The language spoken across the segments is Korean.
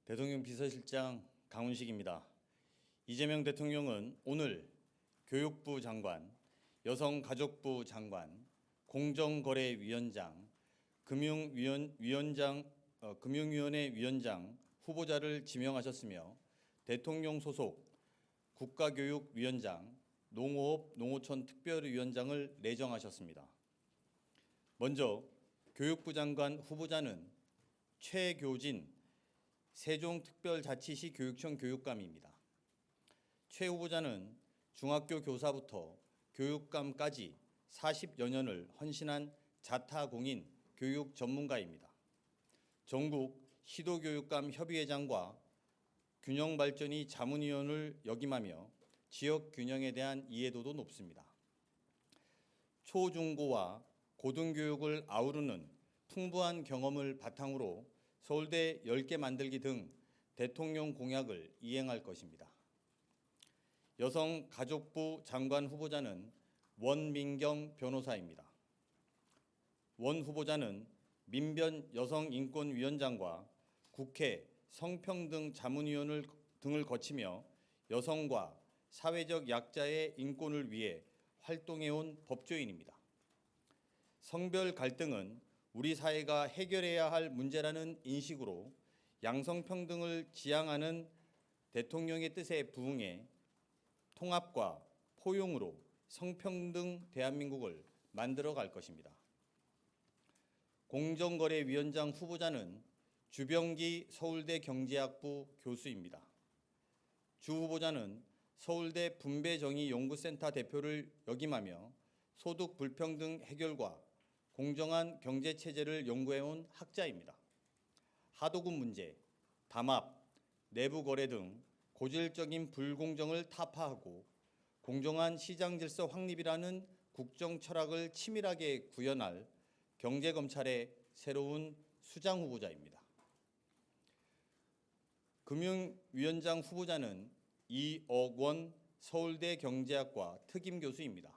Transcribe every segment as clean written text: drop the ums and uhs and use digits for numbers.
대통령 비서실장 강훈식입니다. 이재명 대통령은 오늘 교육부 장관, 여성가족부 장관, 공정거래위원장, 금융위원회 위원장 후보자를 지명하셨으며 대통령 소속 국가교육위원장, 농어업, 농어촌 특별위원장을 내정하셨습니다. 먼저 교육부 장관 후보자는 최교진 세종특별자치시 교육청 교육감입니다. 최 후보자는 중학교 교사부터 교육감까지 40여 년을 헌신한 자타공인 교육 전문가입니다. 전국 시도교육감 협의회장과 균형발전위 자문위원을 역임하며 지역 균형에 대한 이해도도 높습니다. 초중고와 고등교육을 아우르는 풍부한 경험을 바탕으로 서울대 10개 만들기 등 대통령 공약을 이행할 것입니다. 여성가족부 장관 후보자는 원민경 변호사입니다. 원 후보자는 민변 여성인권위원장과 국회 성평등 자문위원회 등을 거치며 여성과 사회적 약자의 인권을 위해 활동해온 법조인입니다. 성별 갈등은 우리 사회가 해결해야 할 문제라는 인식으로 양성평등을 지향하는 대통령의 뜻에 부응해 통합과 포용으로 성평등 대한민국을 만들어 갈 것입니다. 공정거래위원장 후보자는 주병기 서울대 경제학부 교수입니다. 주 후보자는 서울대 분배정의연구센터 대표를 역임하며 소득 불평등 해결과 공정한 경제체제를 연구해온 학자입니다. 하도급 문제, 담합, 내부거래 등 고질적인 불공정을 타파하고 공정한 시장 질서 확립이라는 국정 철학을 치밀하게 구현할 경제검찰의 새로운 수장 후보자입니다. 금융위원장 후보자는 이억원 서울대 경제학과 특임교수입니다.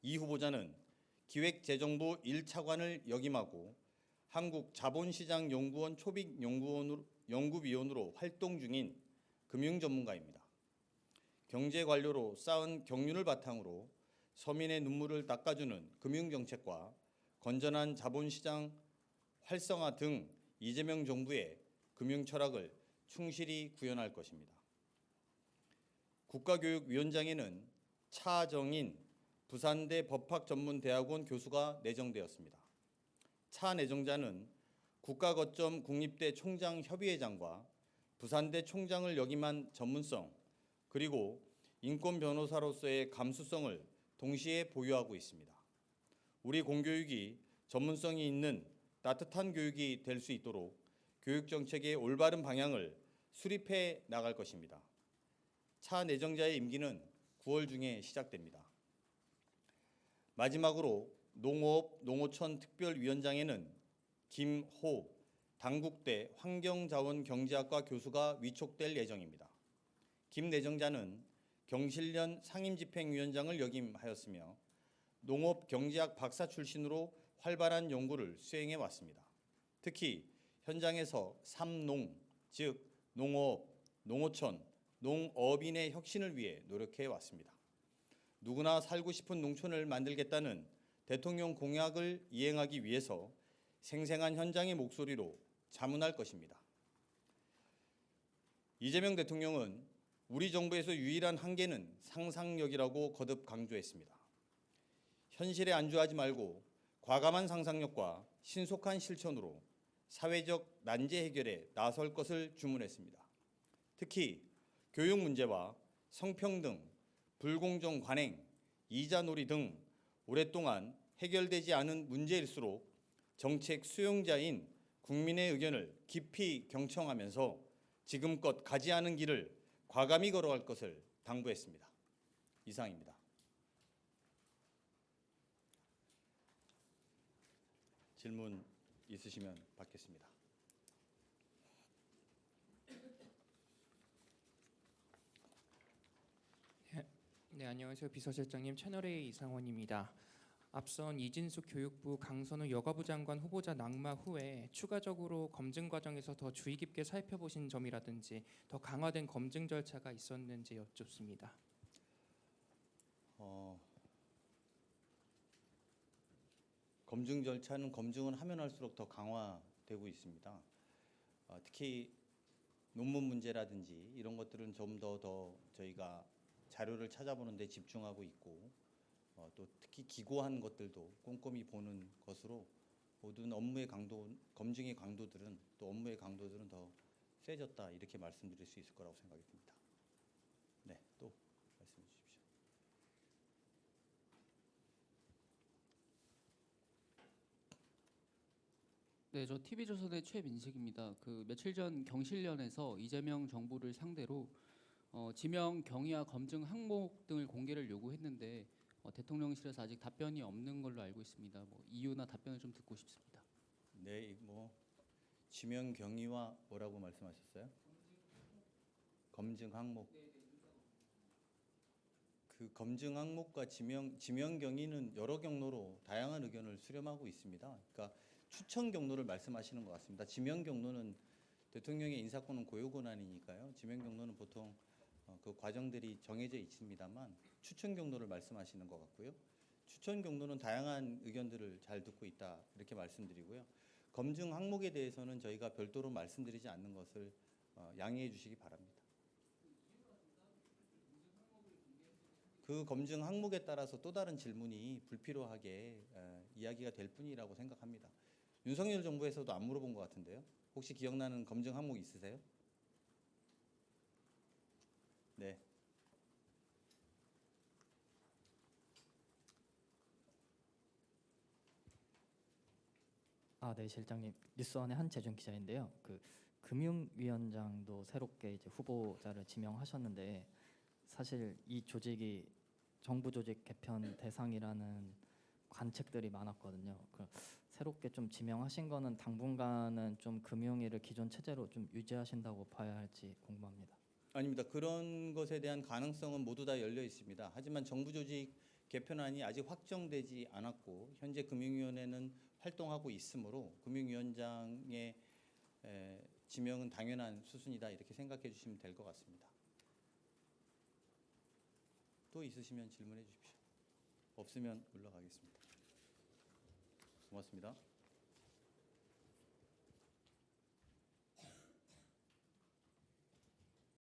이 후보자는 기획재정부 1차관을 역임하고 한국자본시장연구원 초빙연구위원으로 활동 중인 금융전문가입니다. 경제관료로 쌓은 경륜을 바탕으로 서민의 눈물을 닦아주는 금융정책과 건전한 자본시장 활성화 등 이재명 정부의 금융철학을 충실히 구현할 것입니다. 국가교육위원장에는 차정인 부산대 법학전문대학원 교수가 내정되었습니다. 차 내정자는 국가거점 국립대 총장협의회장과 부산대 총장을 역임한 전문성 그리고 인권 변호사로서의 감수성을 동시에 보유하고 있습니다. 우리 공교육이 전문성이 있는 따뜻한 교육이 될 수 있도록 교육정책의 올바른 방향을 수립해 나갈 것입니다. 차 내정자의 임기는 9월 중에 시작됩니다. 마지막으로 농어업, 농어촌 특별위원장에는 김호 당국대 환경자원경제학과 교수가 위촉될 예정입니다. 김 내정자는 경실련 상임집행위원장을 역임하였으며 농업경제학 박사 출신으로 활발한 연구를 수행해 왔습니다. 특히 현장에서 삼농, 즉 농어업, 농어촌, 농업인의 혁신을 위해 노력해 왔습니다. 누구나 살고 싶은 농촌을 만들겠다는 대통령 공약을 이행하기 위해서 생생한 현장의 목소리로 자문할 것입니다. 이재명 대통령은 우리 정부에서 유일한 한계는 상상력이라고 거듭 강조했습니다. 현실에 안주하지 말고 과감한 상상력과 신속한 실천으로 사회적 난제 해결에 나설 것을 주문했습니다. 특히 교육 문제와 성평등, 불공정 관행, 이자놀이 등 오랫동안 해결되지 않은 문제일수록 정책 수용자인 국민의 의견을 깊이 경청하면서 지금껏 가지 않은 길을 과감히 걸어갈 것을 당부했습니다. 이상입니다. 질문 있으시면 받겠습니다. 네, 안녕하세요. 비서실장님, 채널A 이상원입니다. 앞선 이진숙 교육부 강선우 여가부 장관 후보자 낙마 후에 추가적으로 검증 과정에서 더 주의 깊게 살펴보신 점이라든지 더 강화된 검증 절차가 있었는지 여쭙습니다. 검증 절차는 검증을 하면 할수록 더 강화되고 있습니다. 특히 논문 문제라든지 이런 것들은 좀 더 저희가 자료를 찾아보는 데 집중하고 있고 또 특히 기고한 것들도 꼼꼼히 보는 것으로 모든 업무의 강도, 검증의 강도들은 또 업무의 강도들은 더 세졌다 이렇게 말씀드릴 수 있을 거라고 생각이 듭니다. 네, 또 말씀해 주십시오. 네, 저 TV조선의 최민식입니다. 그 며칠 전 경실련에서 이재명 정부를 상대로 지명 경위와 검증 항목 등을 공개를 요구했는데 대통령실에서 아직 답변이 없는 걸로 알고 있습니다. 뭐 이유나 답변을 좀 듣고 싶습니다. 네, 뭐 지명 경위와 뭐라고 말씀하셨어요? 검증 항목. 그 검증 항목과 지명 경위는 여러 경로로 다양한 의견을 수렴하고 있습니다. 그러니까 추천 경로를 말씀하시는 것 같습니다. 지명 경로는 대통령의 인사권은 고유 권한이니까요. 지명 경로는 보통 그 과정들이 정해져 있습니다만 추천 경로를 말씀하시는 것 같고요. 추천 경로는 다양한 의견들을 잘 듣고 있다 이렇게 말씀드리고요. 검증 항목에 대해서는 저희가 별도로 말씀드리지 않는 것을 양해해 주시기 바랍니다. 그 검증 항목에 따라서 또 다른 질문이 불필요하게 이야기가 될 뿐이라고 생각합니다. 윤석열 정부에서도 안 물어본 것 같은데요. 혹시 기억나는 검증 항목 있으세요? 네. 네, 실장님. 뉴스원의 한재준 기자인데요. 그 금융위원장도 새롭게 이제 후보자를 지명하셨는데 사실 이 조직이 정부 조직 개편 대상이라는 관측들이 많았거든요. 새롭게 좀 지명하신 거는 당분간은 좀 금융위를 기존 체제로 좀 유지하신다고 봐야 할지 궁금합니다. 아닙니다. 그런 것에 대한 가능성은 모두 다 열려 있습니다. 하지만 정부 조직 개편안이 아직 확정되지 않았고 현재 금융위원회는 활동하고 있으므로 금융위원장의 지명은 당연한 수순이다 이렇게 생각해 주시면 될 것 같습니다. 또 있으시면 질문해 주십시오. 없으면 물러가겠습니다. 고맙습니다.